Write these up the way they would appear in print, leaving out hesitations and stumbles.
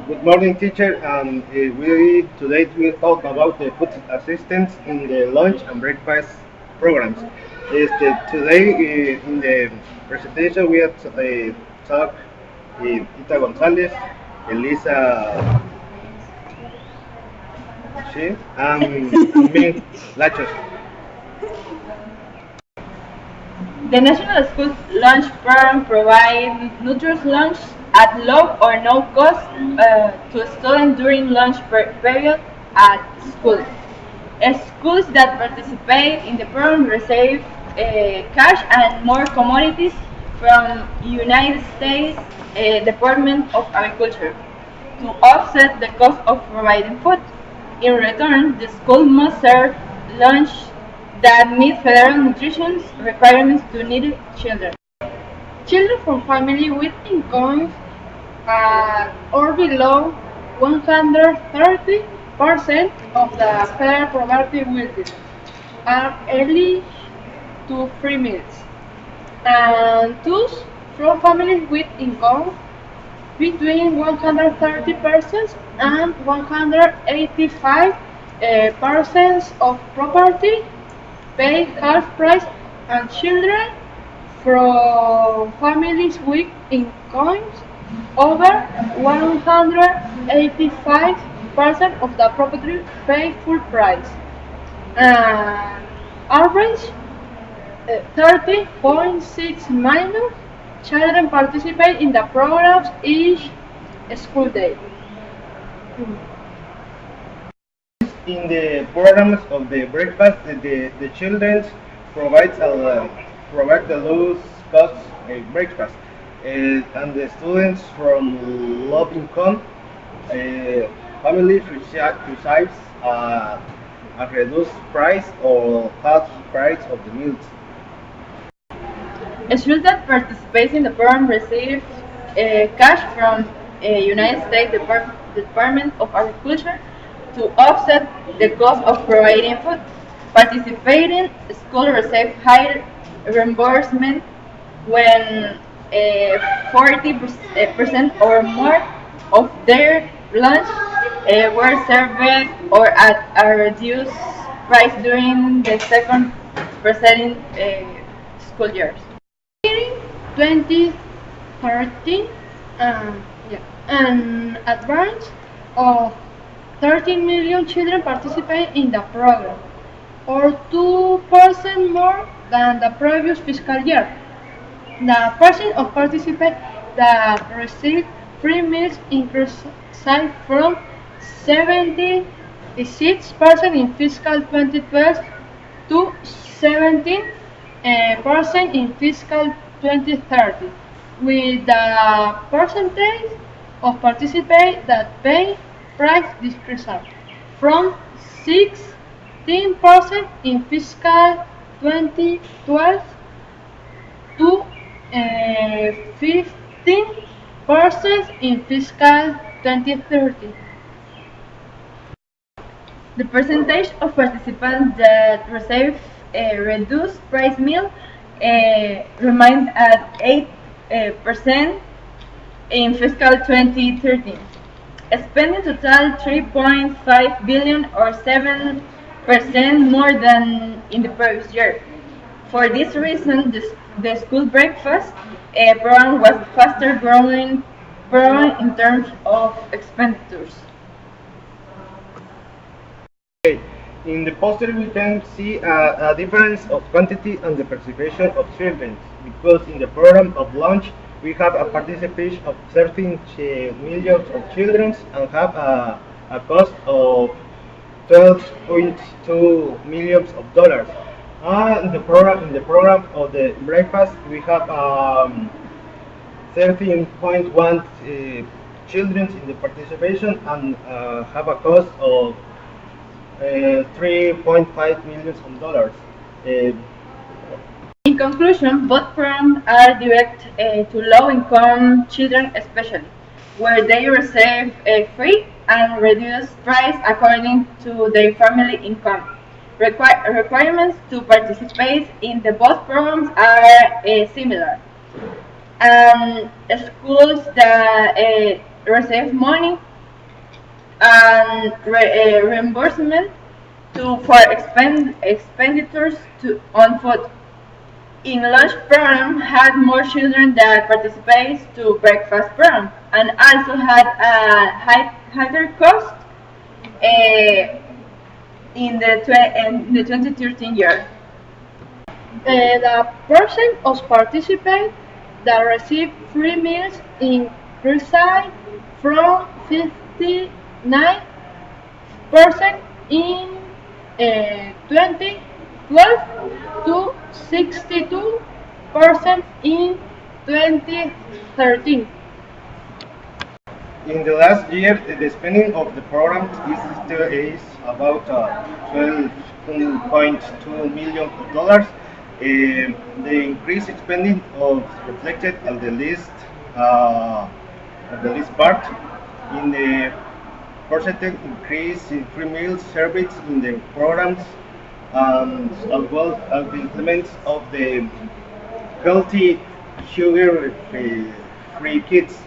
Good morning, teacher. We today will talk about the food assistance in the lunch and breakfast programs. Today in the presentation we have talk Ita Gonzalez, Elisa she, and me, Lachos. The National Schools Lunch Program provides nutritious lunch at low or no cost to students during lunch period at schools. Schools that participate in the program receive cash and more commodities from United States Department of Agriculture to offset the cost of providing food. In return, the school must serve lunch that meet federal nutrition requirements to needy children. Children from families with incomes at or below 130% of the federal poverty level are eligible to free meals, and those from families with income between 130% and 185% of property pay half price, and children from families with incomes over 185% of the property pay full price. And average 30.6 million children participate in the programs each school day. In the programs of the breakfast, the children provides provide the low cost breakfast, and the students from low income families receives a reduced price or half price of the meals. Schools that participate in the program receive cash from United States Department of Agriculture to offset the cost of providing food. Participating schools receive higher reimbursement when 40% or more of their lunch were served or at a reduced price during the second preceding school years. 2013, an advance of 13 million children participate in the program, or 2% more than the previous fiscal year. The percent of participants that received free meals increased from 76% in fiscal 2012 to 17% in fiscal 2030, with the percentage of participants that pay price decreasing from 16% in fiscal 2012 to 15% in fiscal 2030. The percentage of participants that receive a reduced price meal remained at 8% in fiscal 2013, spending total 3.5 billion or 7% more than in the previous year. For this reason, the school breakfast program was the faster growing program in terms of expenditures. In the poster, we can see a difference of quantity and the participation of children, because in the program of lunch, we have a participation of 13 millions of children and have a cost of 12.2 millions of dollars. In the program of the breakfast, we have 13.1 children in the participation and have a cost of 3.5 millions of dollars. Uh, In conclusion, both programs are directed to low-income children especially, where they receive a free and reduced price according to their family income. Requirements to participate in the both programs are similar. Schools that receive money and reimbursement for expenditures on food. In lunch program had more children that participates to breakfast program and also had a higher cost in the 2013 year. The percent of participants that receive free meals increased from 59% in 2012 to 62% in 2013. In the last year, the spending of the program is about $12.2 million. The increased spending of reflected on the list part in the percentage increase in free meals served in the programs, as well as the implements of the healthy sugar-free kids.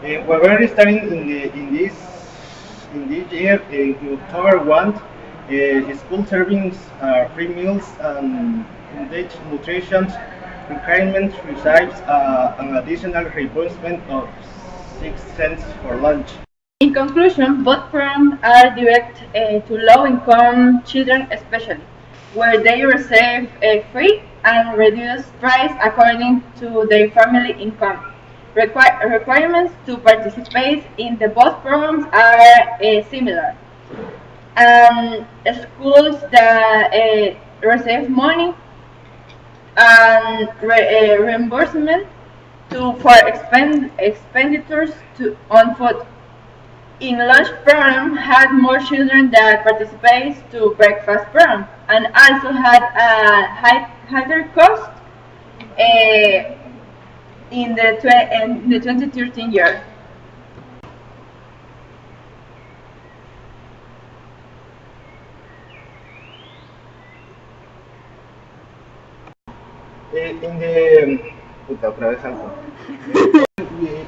We're already starting in this year in October 1. School servings free meals and nutrition requirements receives an additional reimbursement of 6 cents for lunch. In conclusion, both programs are directed to low-income children especially, where they receive a free and reduced price according to their family income. Requirements to participate in the both programs are similar. Schools that receive money and reimbursement for expenditures on food. In lunch program had more children that participates to breakfast program and also had a higher cost in the 2013 year. In the puta, otra vez algo.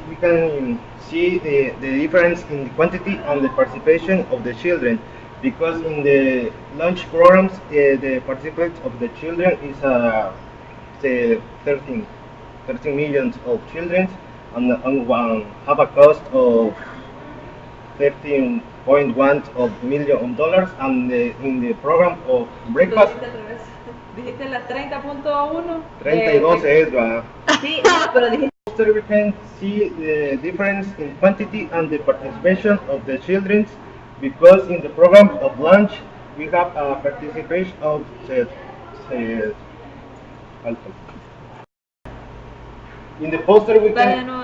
We can see the difference in the quantity and the participation of the children, because in the lunch programs the participants of the children is say 13 millions of children and have a cost of 13.1 of million dollars, and in the program of breakfast Dijiste las 30.1. 30 y 12 es, ¿verdad? Sí, no, pero dijiste. After we can see the difference in quantity and the participation of the children, because in the program of lunch we have a participation of in the poster we Dale de can nuevo